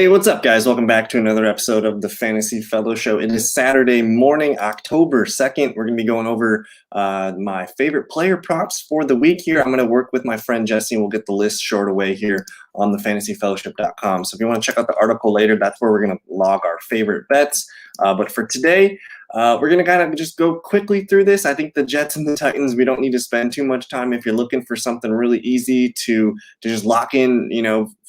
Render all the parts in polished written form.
Hey, what's up, guys? Welcome back to another episode of the Fantasy Fellow Show. It is Saturday morning, October 2nd. We're going to be going over my favorite player props for the week here. I'm going to work with my friend Jesse, and we'll get the list shored away here on thefantasyfellowship.com. So if you want to check out the article later, that's where we're going to log our favorite bets. But for today, we're going to kind of just go quickly through this. I think the Jets and the Titans, we don't need to spend too much time. If you're looking for something really easy to just lock in,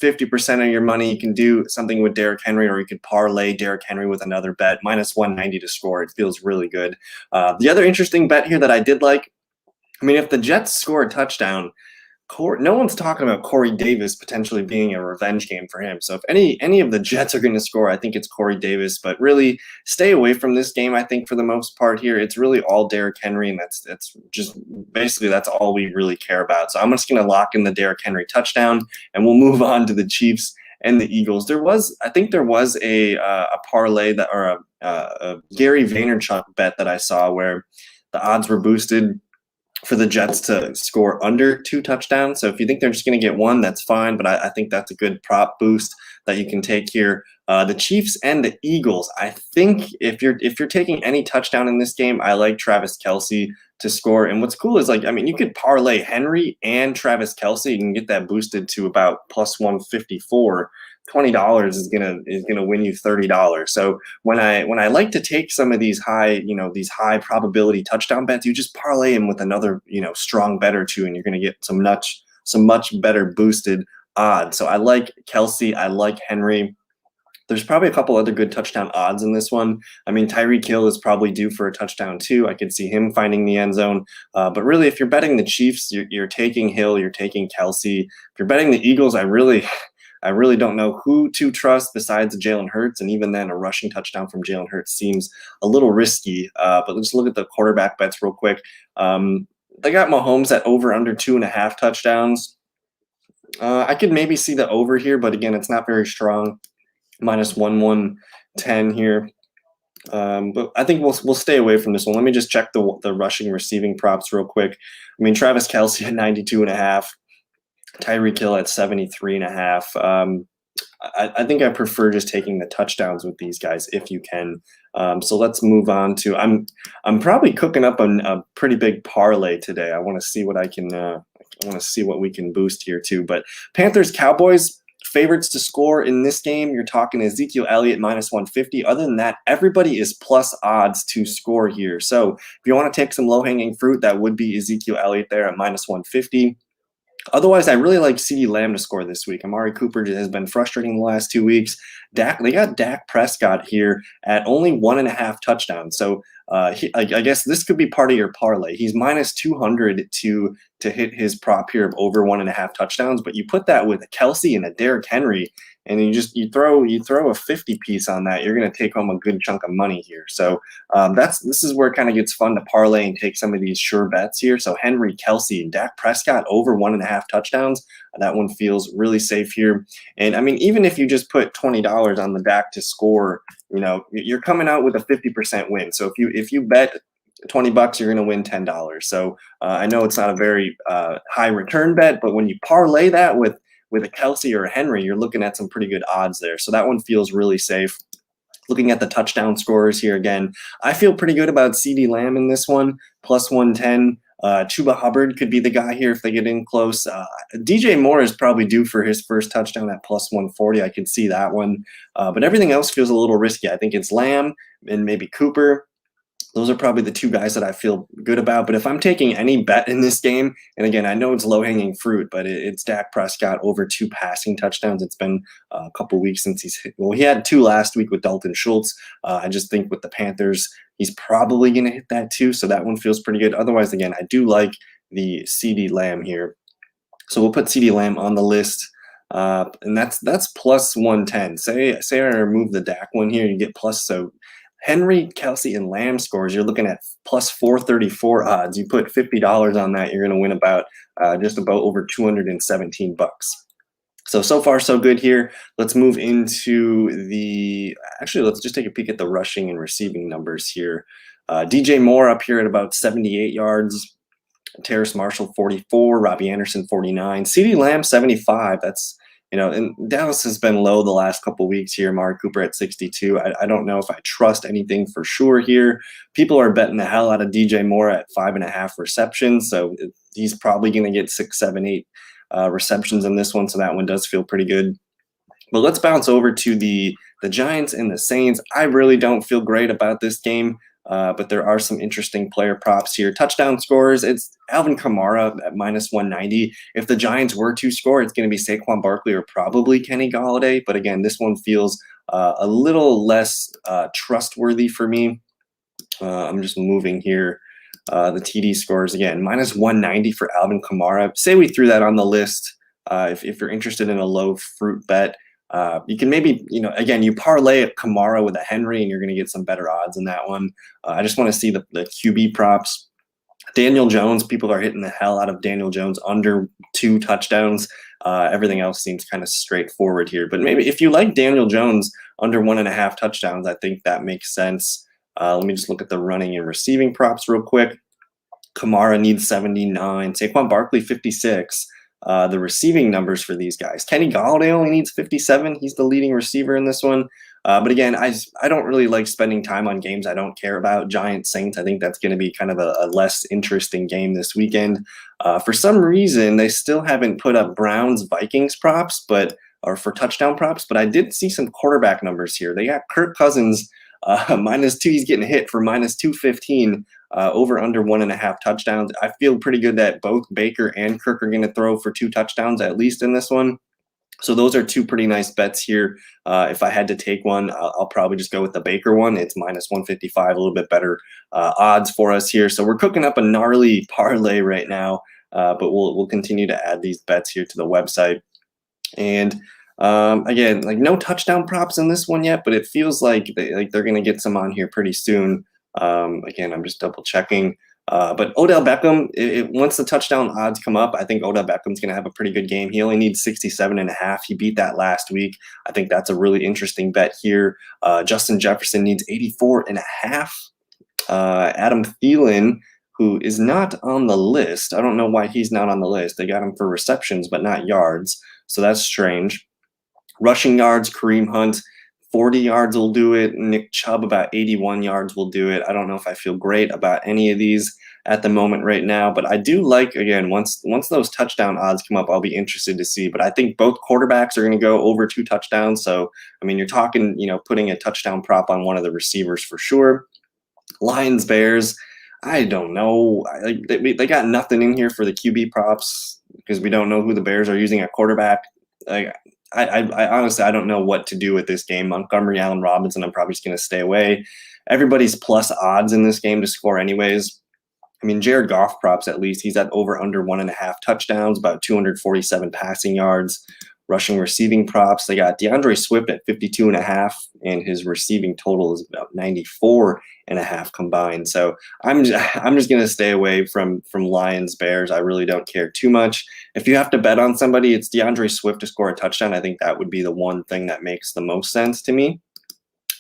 50% of your money, you can do something with Derrick Henry, or you could parlay Derrick Henry with another bet, minus 190 to score. It feels really good. The other interesting bet here that I did like, if the Jets score a touchdown, no one's talking about Corey Davis potentially being a revenge game for him. So if any of the Jets are going to score, I think it's Corey Davis. But really, stay away from this game. I think for the most part here, it's really all Derrick Henry, and that's just basically that's all we really care about. So I'm just going to lock in the Derrick Henry touchdown, and we'll move on to the Chiefs and the Eagles. I think there was a parlay that or a Gary Vaynerchuk bet that I saw where the odds were boosted for the Jets to score under 2 touchdowns. So if you think they're just going to get one, that's fine. But I think that's a good prop boost that you can take here. The Chiefs and the Eagles. I think if you're taking any touchdown in this game, I like Travis Kelce to score. And what's cool is you could parlay Henry and Travis Kelce. You can get that boosted to about plus 154. $20 is gonna win you $30. So when I like to take some of these high probability touchdown bets, you just parlay them with another strong bet or two, and you're gonna get some much better boosted odds. So I like Kelce, I like Henry. There's probably a couple other good touchdown odds in this one. Tyreek Hill is probably due for a touchdown too. I could see him finding the end zone. But really, if you're betting the Chiefs, you're taking Hill, you're taking Kelce. If you're betting the Eagles, I really don't know who to trust besides Jalen Hurts, and even then, a rushing touchdown from Jalen Hurts seems a little risky. But let's look at the quarterback bets real quick. They got Mahomes at over under 2.5 touchdowns. I could maybe see the over here, but again, it's not very strong. Minus 110 here. But I think we'll stay away from this one. Let me just check the rushing receiving props real quick. Travis Kelce at 92.5. Tyreek Hill at 73.5. I think I prefer just taking the touchdowns with these guys if you can. So let's move on to I'm probably cooking up a pretty big parlay today. I want to see what we can boost here too. But Panthers Cowboys favorites to score in this game. You're talking Ezekiel Elliott minus 150. Other than that, everybody is plus odds to score here. So if you want to take some low hanging fruit, that would be Ezekiel Elliott there at minus 150. Otherwise, I really like CeeDee Lamb to score this week. Amari Cooper has been frustrating the last 2 weeks. They got Dak Prescott here at only 1.5 touchdowns. So I guess this could be part of your parlay. He's minus 200 to hit his prop here of over 1.5 touchdowns. But you put that with a Kelce and a Derrick Henry, and you throw a 50 piece on that, you're going to take home a good chunk of money here. So this is where it kind of gets fun to parlay and take some of these sure bets here. So Henry, Kelce, and Dak Prescott over 1.5 touchdowns. That one feels really safe here. And even if you just put $20 on the Dak to score, you're coming out with a 50% win. So if you bet $20, you're going to win $10. So I know it's not a very high return bet, but when you parlay that with a Kelce or a Henry, you're looking at some pretty good odds there. So that one feels really safe. Looking at the touchdown scorers here again, I feel pretty good about CeeDee Lamb in this one, plus 110. Chuba Hubbard could be the guy here if they get in close. DJ Moore is probably due for his first touchdown at plus 140. I could see that one. But everything else feels a little risky. I think it's Lamb and maybe Cooper. Those are probably the two guys that I feel good about. But if I'm taking any bet in this game, and again, I know it's low-hanging fruit, but it's Dak Prescott over 2 passing touchdowns. It's been a couple weeks since he had 2 last week with Dalton Schultz. I just think with the Panthers, he's probably going to hit that too. So that one feels pretty good. Otherwise, again, I do like the CeeDee Lamb here. So we'll put CeeDee Lamb on the list. And that's plus 110. Say I remove the Dak one here, you get plus. So Henry, Kelce, and Lamb scores, you're looking at plus 434 odds. You put $50 on that, you're going to win just about over $217. So far, so good here. Let's move into let's just take a peek at the rushing and receiving numbers here. DJ Moore up here at about 78 yards. Terrace Marshall, 44. Robbie Anderson, 49. CeeDee Lamb, 75. That's and Dallas has been low the last couple weeks here. Amari Cooper at 62. I don't know if I trust anything for sure here. People are betting the hell out of DJ Moore at 5.5 receptions. So he's probably going to get 6, 7, 8 receptions in this one. So that one does feel pretty good. But let's bounce over to the Giants and the Saints. I really don't feel great about this game. But there are some interesting player props here. Touchdown scores, it's Alvin Kamara at -190. If the Giants were to score, it's going to be Saquon Barkley or probably Kenny Golladay. But again, this one feels a little less trustworthy for me. I'm just moving here. The TD scores, again, -190 for Alvin Kamara. Say we threw that on the list. If you're interested in a low fruit bet, you can maybe, again, you parlay a Kamara with a Henry and you're going to get some better odds in that one. I just want to see the QB props. Daniel Jones, people are hitting the hell out of Daniel Jones under 2 touchdowns. Everything else seems kind of straightforward here. But maybe if you like Daniel Jones under 1.5 touchdowns, I think that makes sense. Let me just look at the running and receiving props real quick. Kamara needs 79. Saquon Barkley, 56. The receiving numbers for these guys. Kenny Golladay only needs 57. He's the leading receiver in this one. But again, I don't really like spending time on games I don't care about. Giants Saints, I think that's going to be kind of a less interesting game this weekend. For some reason, they still haven't put up Browns Vikings props, or for touchdown props. But I did see some quarterback numbers here. They got Kirk Cousins -2. He's getting hit for -215. Over under 1.5 touchdowns. I feel pretty good that both Baker and Kirk are going to throw for 2 touchdowns at least in this one. So those are 2 pretty nice bets here. If I had to take one, I'll probably just go with the Baker one. It's -155, a little bit better odds for us here. So we're cooking up a gnarly parlay right now, but we'll continue to add these bets here to the website. And again, like no touchdown props in this one yet, but it feels like they're going to get some on here pretty soon. Again, I'm just double checking. But Odell Beckham, once the touchdown odds come up, I think Odell Beckham's going to have a pretty good game. He only needs 67.5. He beat that last week. I think that's a really interesting bet here. Justin Jefferson needs 84.5. Adam Thielen, who is not on the list. I don't know why he's not on the list. They got him for receptions, but not yards. So that's strange. Rushing yards, Kareem Hunt, 40 yards will do it. Nick Chubb, about 81 yards will do it. I don't know if I feel great about any of these at the moment right now, but I do like, again, once those touchdown odds come up, I'll be interested to see. But I think both quarterbacks are going to go over 2 touchdowns. So, I mean, you're talking, putting a touchdown prop on one of the receivers for sure. Lions, Bears, I don't know. They got nothing in here for the QB props because we don't know who the Bears are using at quarterback. I honestly, I don't know what to do with this game. Montgomery, Allen Robinson, I'm probably just going to stay away. Everybody's plus odds in this game to score anyways. I mean, Jared Goff props at least. He's at over under 1.5 touchdowns, about 247 passing yards. Rushing receiving props, they got DeAndre Swift at 52.5, and his receiving total is about 94.5 combined. So I'm just going to stay away from Lions, Bears. I really don't care too much. If you have to bet on somebody, it's DeAndre Swift to score a touchdown. I think that would be the one thing that makes the most sense to me.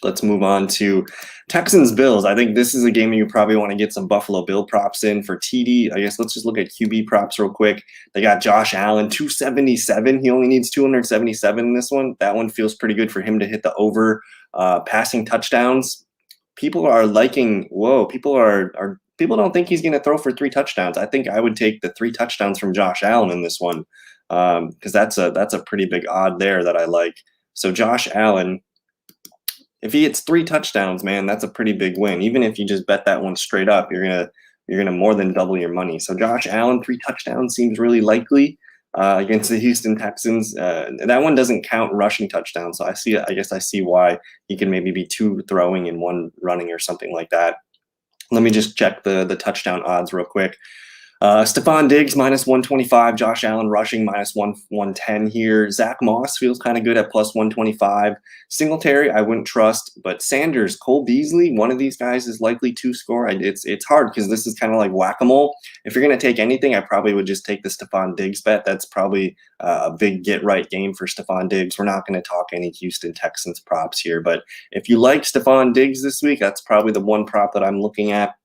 Let's move on to Texans-Bills. I think this is a game you probably want to get some Buffalo Bill props in for TD. I guess let's just look at QB props real quick. They got Josh Allen, 277. He only needs 277 in this one. That one feels pretty good for him to hit the over. Passing touchdowns. People are liking, people don't think he's going to throw for 3 touchdowns. I think I would take the 3 touchdowns from Josh Allen in this one because that's a pretty big odd there that I like. So Josh Allen, if he hits 3 touchdowns, man, that's a pretty big win. Even if you just bet that one straight up, you're gonna more than double your money. So Josh Allen, 3 touchdowns seems really likely against the Houston Texans. That one doesn't count rushing touchdowns, so I guess I see why he can maybe be 2 throwing and 1 running or something like that. Let me just check the touchdown odds real quick. Stephon Diggs -125, Josh Allen rushing -110 here. Zach Moss feels kind of good at +125. Singletary I wouldn't trust, but Sanders, Cole Beasley, one of these guys is likely to score. It's hard because this is kind of like whack-a-mole. If you're going to take anything, I probably would just take the Stephon Diggs bet. That's probably a big get-right game for Stephon Diggs. We're not going to talk any Houston Texans props here, but if you like Stephon Diggs this week, that's probably the one prop that I'm looking at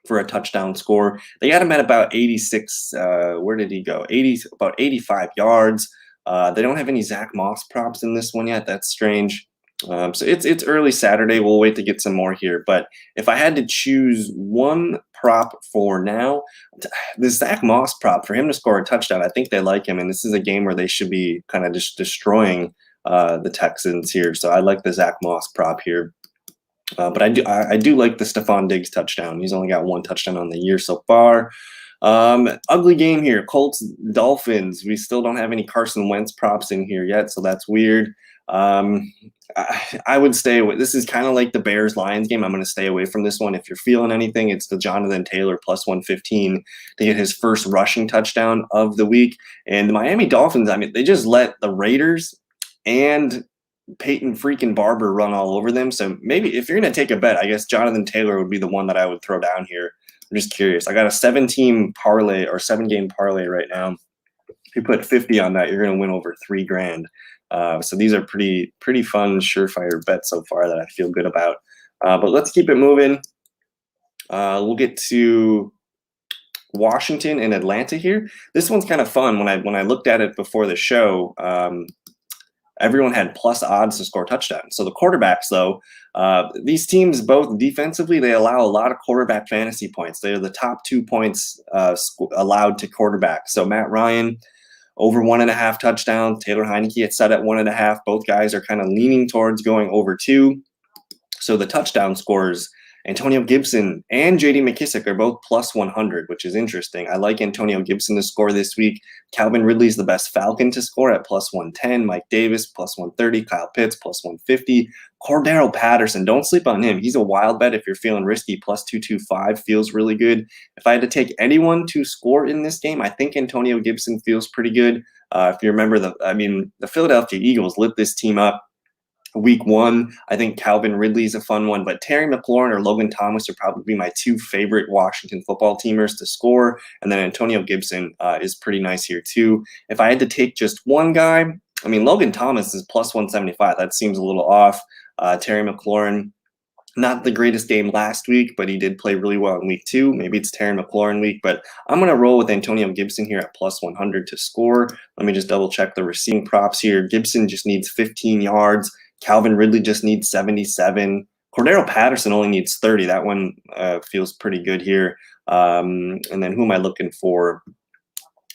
for a touchdown score. They got him at about 86. Where did he go? About 85 yards. They don't have any Zach Moss props in this one yet. That's strange. So it's early Saturday. We'll wait to get some more here. But if I had to choose one prop for now, the Zach Moss prop, for him to score a touchdown, I think they like him. And this is a game where they should be kind of just destroying the Texans here. So I like the Zach Moss prop here. But I do like the Stephon Diggs touchdown. He's only got one touchdown on the year so far. Ugly game here. Colts, Dolphins. We still don't have any Carson Wentz props in here yet, so that's weird. I would stay away. This is kind of like the Bears-Lions game. I'm going to stay away from this one. If you're feeling anything, it's the Jonathan Taylor plus 115 to get his first rushing touchdown of the week. And the Miami Dolphins, I mean, they just let the Raiders and Peyton freaking Barber run all over them. So maybe if you're going to take a bet, I guess Jonathan Taylor would be the one that I would throw down here. I'm just curious. I got a 7-team parlay or 7-game parlay right now. If you put 50 on that, you're going to win over $3,000. So these are pretty fun, surefire bets so far that I feel good about. But let's keep it moving. We'll get to Washington and Atlanta here. This one's kind of fun. When I looked at it before the show, everyone had plus odds to score touchdowns. So the quarterbacks, though, these teams both defensively, they allow a lot of quarterback fantasy points. They're the top 2 points allowed to quarterbacks. So Matt Ryan, over 1.5 touchdowns. Taylor Heineke, it's set at 1.5. Both guys are kind of leaning towards going over 2. So the touchdown scores, Antonio Gibson and J.D. McKissic are both plus 100, which is interesting. I like Antonio Gibson to score this week. Calvin Ridley's the best Falcon to score at plus 110. Mike Davis, plus 130. Kyle Pitts, plus 150. Cordero Patterson, don't sleep on him. He's a wild bet if you're feeling risky. Plus 225 feels really good. If I had to take anyone to score in this game, I think Antonio Gibson feels pretty good. If you remember, the Philadelphia Eagles lit this team up week 1. I think Calvin Ridley's a fun one, but Terry McLaurin or Logan Thomas are probably my 2 favorite Washington football teamers to score. And then Antonio Gibson is pretty nice here too. If I had to take just one guy, I mean, Logan Thomas is plus 175. That seems a little off. Terry McLaurin, not the greatest game last week, but he did play really well in week 2. Maybe it's Terry McLaurin week, but I'm going to roll with Antonio Gibson here at plus 100 to score. Let me just double check the receiving props here. Gibson just needs 15 yards. Calvin Ridley just needs 77. Cordero Patterson only needs 30. That one feels pretty good here. And then who am I looking for?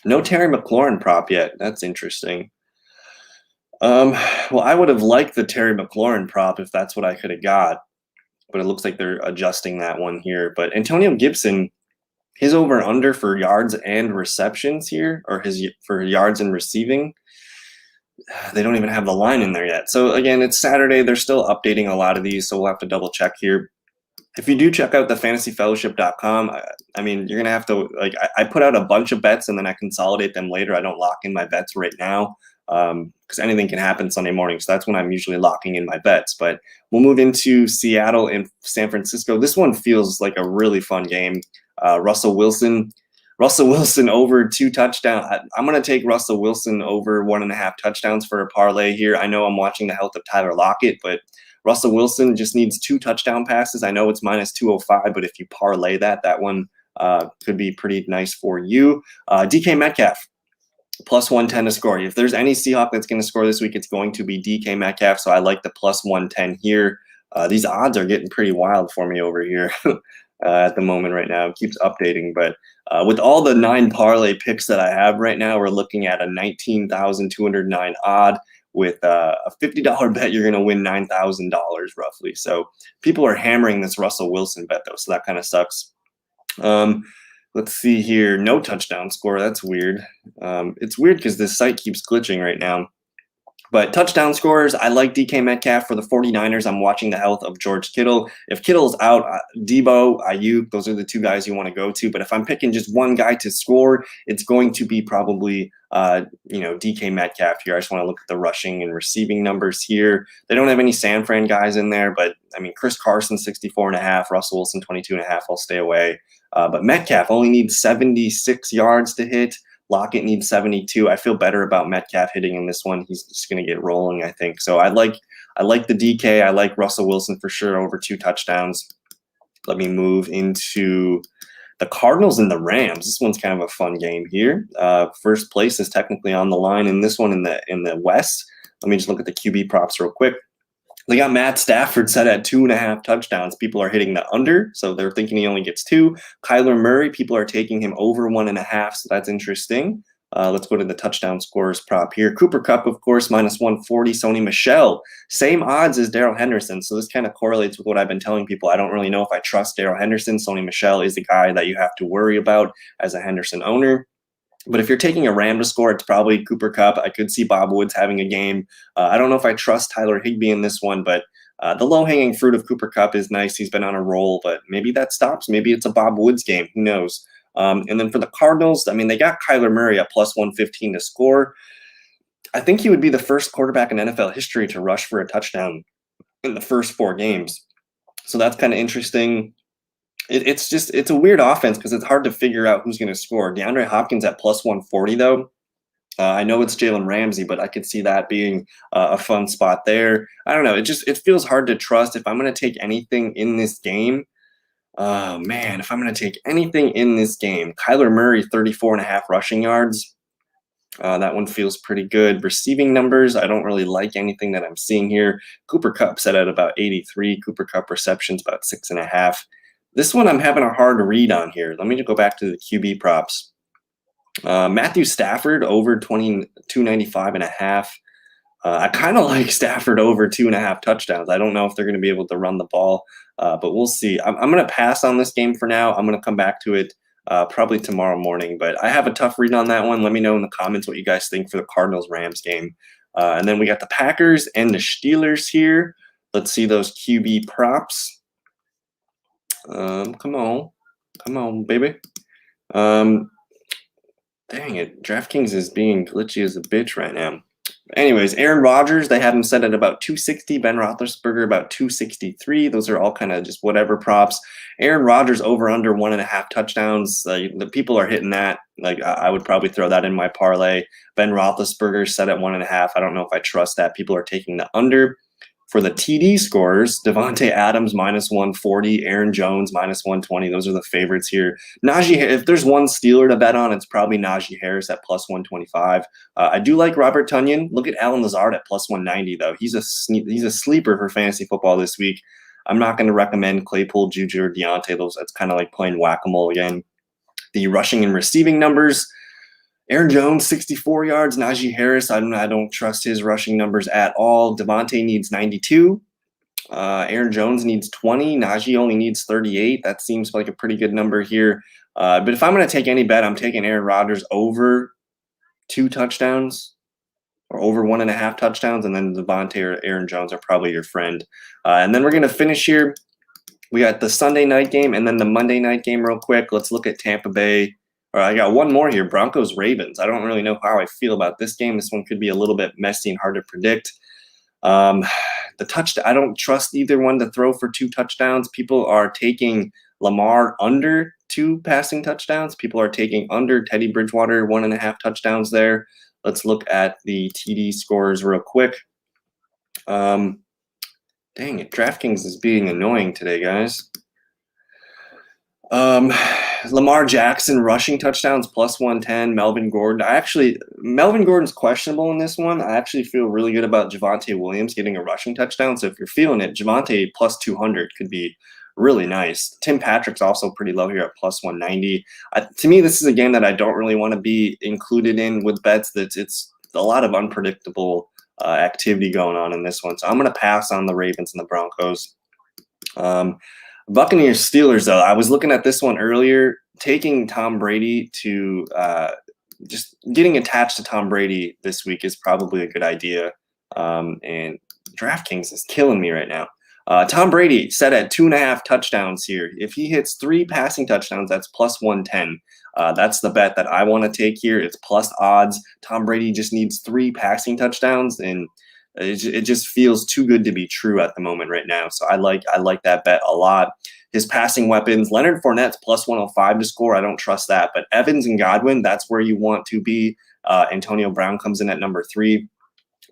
No Terry McLaurin prop yet. That's interesting. Well, I would have liked the Terry McLaurin prop if that's what I could have got, but it looks like they're adjusting that one here. But Antonio Gibson, his over and under for yards and receptions here, or for yards and receiving, they don't even have the line in there yet. So again, it's Saturday. They're still updating a lot of these, so we'll have to double check here. If you do check out thefantasyfellowship.com, I mean, you're going to have to, I put out a bunch of bets and then I consolidate them later. I don't lock in my bets right now because anything can happen Sunday morning. So that's when I'm usually locking in my bets. But we'll move into Seattle and San Francisco. This one feels like a really fun game. Russell Wilson over 2 touchdowns. I'm going to take Russell Wilson over 1.5 touchdowns for a parlay here. I know I'm watching the health of Tyler Lockett, but Russell Wilson just needs 2 touchdown passes. I know it's minus 205, but if you parlay that one could be pretty nice for you. DK Metcalf, plus 110 to score. If there's any Seahawk that's going to score this week, it's going to be DK Metcalf, so I like the plus 110 here. These odds are getting pretty wild for me over here. At the moment right now. It keeps updating, but with all the 9 parlay picks that I have right now, we're looking at a 19,209 odd. With a $50 bet, you're going to win $9,000 roughly. So people are hammering this Russell Wilson bet though, so that kind of sucks. Let's see here. No touchdown score. That's weird. It's weird because this site keeps glitching right now. But touchdown scorers, I like DK Metcalf. For the 49ers, I'm watching the health of George Kittle. If Kittle's out, Debo, Ayuk, those are the 2 guys you want to go to. But if I'm picking just one guy to score, it's going to be probably, DK Metcalf here. I just want to look at the rushing and receiving numbers here. They don't have any San Fran guys in there, but I mean, Chris Carson, 64.5, Russell Wilson, 22.5. I'll stay away. But Metcalf only needs 76 yards to hit. Lockett needs 72. I feel better about Metcalf hitting in this one. He's just going to get rolling, I think. So I like the DK. I like Russell Wilson for sure over 2 touchdowns. Let me move into The Cardinals and the Rams. This one's kind of a fun game here. First place is technically on the line in this one in the West. Let me just look at the QB props real quick. They got Matt Stafford set at 2.5 touchdowns. People are hitting the under, so they're thinking he only gets 2. Kyler Murray, people are taking him over 1.5, so that's interesting. Let's go to the touchdown scores prop here. Cooper Kupp, of course, -140. Sony Michel, same odds as Darrell Henderson. So this kind of correlates with what I've been telling people. I don't really know if I trust Darrell Henderson. Sony Michel is the guy that you have to worry about as a Henderson owner. But if you're taking a Ram to score, it's probably Cooper Kupp. I could see Bob Woods having a game. I don't know if I trust Tyler Higbee in this one, but the low-hanging fruit of Cooper Kupp is nice. He's been on a roll, but maybe that stops. Maybe it's a Bob Woods game. Who knows? And then for the Cardinals, I mean, they got Kyler Murray at +115 to score. I think he would be the first quarterback in NFL history to rush for a touchdown in the first 4 games. So that's kind of interesting. It's a weird offense because it's hard to figure out who's going to score. DeAndre Hopkins at +140, though. I know it's Jalen Ramsey, but I could see that being a fun spot there. I don't know. It feels hard to trust. If I'm going to take anything in this game, oh, man, if I'm going to take anything in this game, Kyler Murray, 34.5 rushing yards. That one feels pretty good. Receiving numbers, I don't really like anything that I'm seeing here. Cooper Kupp set at about 83. Cooper Kupp receptions about 6.5. This one I'm having a hard read on here. Let me just go back to the QB props. Matthew Stafford over 295.5. I kind of like Stafford over 2.5 touchdowns. I don't know if they're going to be able to run the ball, but we'll see. I'm going to pass on this game for now. I'm going to come back to it probably tomorrow morning, but I have a tough read on that one. Let me know in the comments what you guys think for the Cardinals-Rams game. And then we got the Packers and the Steelers here. Let's see those QB props. Come on, baby. Dang it, DraftKings is being glitchy as a bitch right now. Anyways, Aaron Rodgers, they have him set at about 260. Ben Roethlisberger about 263. Those are all kind of just whatever props. Aaron Rodgers over under 1.5 touchdowns. The people are hitting that. Like I would probably throw that in my parlay. Ben Roethlisberger set at 1.5. I don't know if I trust that. People are taking the under. For the TD scores, Devontae Adams -140, Aaron Jones -120. Those are the favorites here. Najee, if there's one Steeler to bet on, it's probably Najee Harris at +125. I do like Robert Tonyan. Look at Allen Lazard at +190, though. He's a sleeper for fantasy football this week. I'm not going to recommend Claypool, Juju, or Deontay. That's kind of like playing whack-a-mole again. The rushing and receiving numbers. Aaron Jones, 64 yards. Najee Harris, I don't trust his rushing numbers at all. Devontae needs 92. Aaron Jones needs 20. Najee only needs 38. That seems like a pretty good number here. But if I'm going to take any bet, I'm taking Aaron Rodgers over 2 touchdowns or over 1.5 touchdowns. And then Devontae or Aaron Jones are probably your friend. And then we're going to finish here. We got the Sunday night game and then the Monday night game real quick. Let's look at Tampa Bay. I got one more here, Broncos-Ravens. I don't really know how I feel about this game. This one could be a little bit messy and hard to predict. I don't trust either one to throw for 2 touchdowns. People are taking Lamar under 2 passing touchdowns. People are taking under Teddy Bridgewater 1.5 touchdowns there. Let's look at the TD scores real quick. Dang it, DraftKings is being annoying today, guys. Lamar Jackson rushing touchdowns +110. Melvin Gordon. Melvin Gordon's questionable in this one. I actually feel really good about Javonte Williams getting a rushing touchdown. So if you're feeling it, Javonte +200 could be really nice. Tim Patrick's also pretty low here at +190. To me, this is a game that I don't really want to be included in with bets. It's a lot of unpredictable activity going on in this one. So I'm going to pass on the Ravens and the Broncos. Buccaneers Steelers, though, I was looking at this one earlier. Taking Tom Brady to just getting attached to Tom Brady this week is probably a good idea. And DraftKings is killing me right now. Tom Brady set at 2.5 touchdowns here. If he hits 3 passing touchdowns, that's +110. That's the bet that I want to take here. It's plus odds. Tom Brady just needs 3 passing touchdowns, and it just feels too good to be true at the moment right now. So I like that bet a lot. His passing weapons, Leonard Fournette's +105 to score. I don't trust that. But Evans and Godwin, that's where you want to be. Antonio Brown comes in at number 3.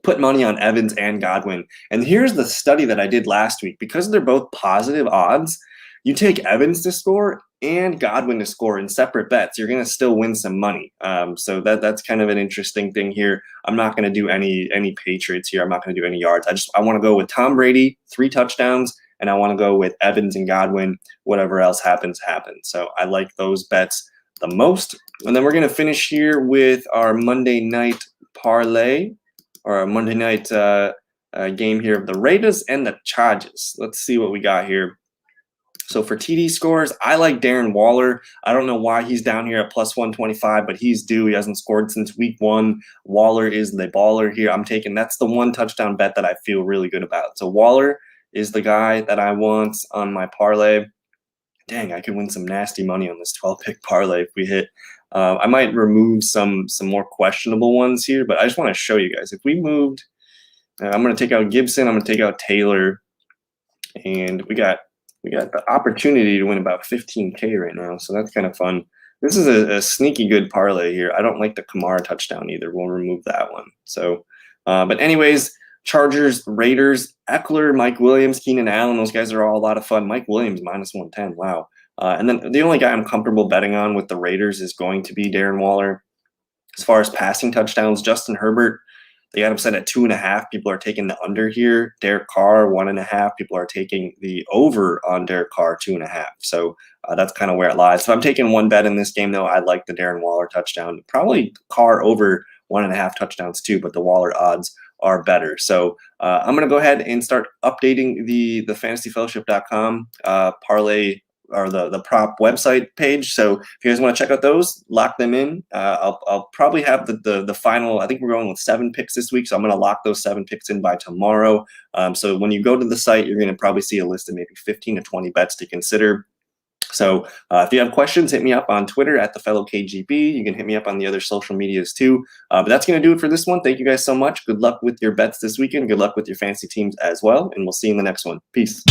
Put money on Evans and Godwin. And here's the study that I did last week. Because they're both positive odds, you take Evans to score and Godwin to score in separate bets, you're going to still win some money. So that's kind of an interesting thing here. I'm not going to do any Patriots here. I'm not going to do any yards. I want to go with Tom Brady, 3 touchdowns, and I want to go with Evans and Godwin. Whatever else happens. So I like those bets the most. And then we're going to finish here with our Monday night parlay, or our Monday night game here of the Raiders and the Chargers. Let's see what we got here. So for TD scores, I like Darren Waller. I don't know why he's down here at plus 125, but he's due. He hasn't scored since week 1. Waller is the baller here. That's the 1 touchdown bet that I feel really good about. So Waller is the guy that I want on my parlay. Dang, I could win some nasty money on this 12-pick parlay if we hit. I might remove some more questionable ones here, but I just want to show you guys. If we moved, I'm going to take out Gibson. I'm going to take out Taylor, and we got the opportunity to win about 15K right now, so that's kind of fun. This is a sneaky good parlay here. I don't like the Kamara touchdown either. We'll remove that one. So, but anyways, Chargers, Raiders, Eckler, Mike Williams, Keenan Allen, those guys are all a lot of fun. Mike Williams, minus 110, wow. And then the only guy I'm comfortable betting on with the Raiders is going to be Darren Waller. As far as passing touchdowns, Justin Herbert, they got him set at 2.5. People are taking the under here. Derek Carr, 1.5. People are taking the over on Derek Carr, 2.5. So that's kind of where it lies. So I'm taking one bet in this game, though. I like the Darren Waller touchdown. Probably Carr over 1.5 touchdowns, too, but the Waller odds are better. So I'm going to go ahead and start updating the fantasyfellowship.com parlay, or the prop website page. So if you guys want to check out those, lock them in. I'll probably have the final. I think we're going with 7 picks this week, so I'm going to lock those 7 picks in by tomorrow. So when you go to the site, you're going to probably see a list of maybe 15 to 20 bets to consider. So if you have questions, hit me up on Twitter at theFellowKGB. You can hit me up on the other social medias too. But that's going to do it for this one. Thank you guys so much. Good luck with your bets this weekend. Good luck with your fantasy teams as well. And we'll see you in the next one. Peace.